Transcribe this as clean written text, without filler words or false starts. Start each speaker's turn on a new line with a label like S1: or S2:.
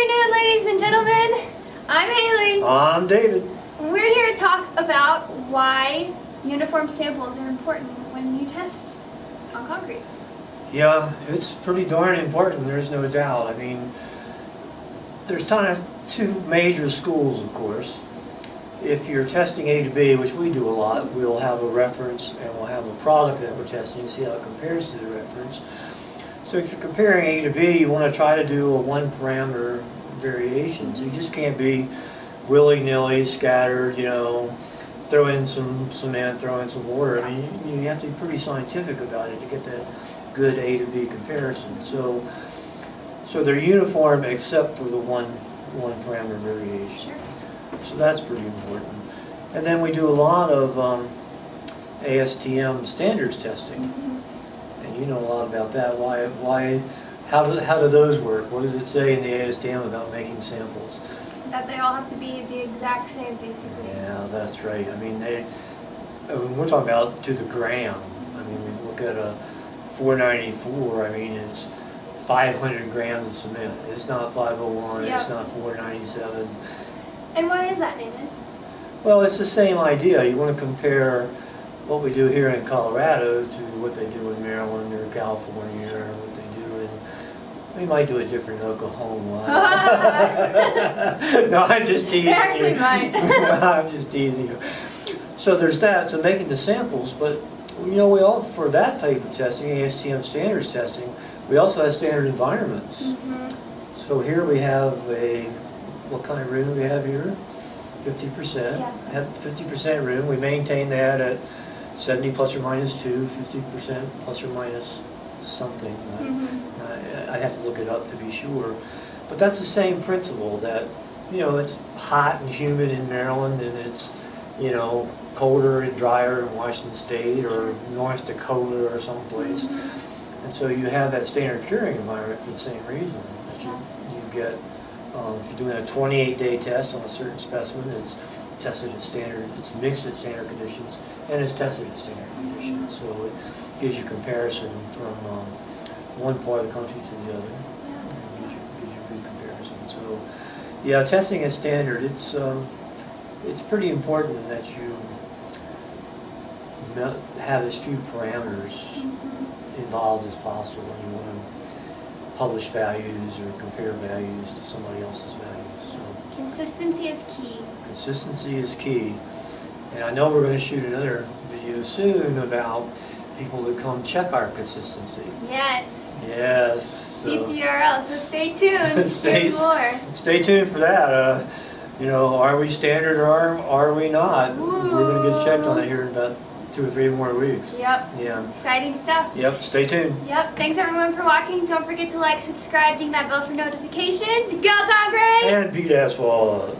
S1: afternoon, ladies and gentlemen. I'm Haley.
S2: I'm David.
S1: We're here to talk about why uniform samples are important when you test on concrete.
S2: Yeah, it's pretty darn important, there's no doubt. I mean, there's kind of two major schools, of course. If you're testing A to B, which we do a lot, we'll have a reference and we'll have a product that we're testing, see how it compares to the reference. So if you're comparing A to B, you want to try to do a one parameter variation. So you just can't be willy-nilly scattered, throw in some cement, throw in some water. I mean, you have to be pretty scientific about it to get that good A to B comparison. So they're uniform except for the one parameter variation.
S1: Sure.
S2: So that's pretty important. And then we do a lot of ASTM standards testing. And you know a lot about that. How do those work? What does it say in the ASTM about making samples?
S1: That they all have to be the exact same, basically.
S2: Yeah, that's right. I mean, we're talking about to the gram. I mean, we look at a 494. I mean, it's 500 grams of cement. It's not 501.
S1: Yep.
S2: It's not 497.
S1: And why is that, David?
S2: Well, it's the same idea. You want to compare what we do here in Colorado to what they do in Maryland or California or what they do in, we might do it different in Oklahoma. No, I'm just teasing
S1: It actually
S2: you.
S1: might.
S2: I'm just teasing you. So there's that, so making the samples, but we all, for that type of testing, ASTM standards testing, we also have standard environments. So here we have what kind of room do we have here? 50%.
S1: Yeah.
S2: We have 50% room. We maintain that at 70 plus or minus 2, 50% plus or minus something. I'd have to look it up to be sure. But that's the same principle that, it's hot and humid in Maryland and it's, colder and drier in Washington State or North Dakota or someplace. And so you have that standard curing environment for the same reason. That you get, if you're doing a 28-day test on a certain specimen, it's tested at standard, it's mixed at standard conditions, and it's tested at standard conditions. So it gives you comparison from one part of the country to the other. It gives you a good comparison. So, yeah, testing at standard, it's pretty important that you have as few parameters involved as possible when you want to publish values or compare values to somebody else's values. So
S1: Consistency is key.
S2: consistency is key. And I know we're going to shoot another video soon about people that come check our consistency.
S1: Yes.
S2: Yes. So
S1: CCRL, so stay tuned.
S2: Stay-
S1: Hear more.
S2: stay tuned for that. Are we standard or are we not? We're going to get checked on it here in about 2 or 3 more weeks.
S1: Yep.
S2: Yeah.
S1: Exciting stuff.
S2: Yep. Stay tuned.
S1: Yep. Thanks everyone for watching. Don't forget to like, subscribe, ding that bell for notifications. Go Congress!
S2: And beat asphalt.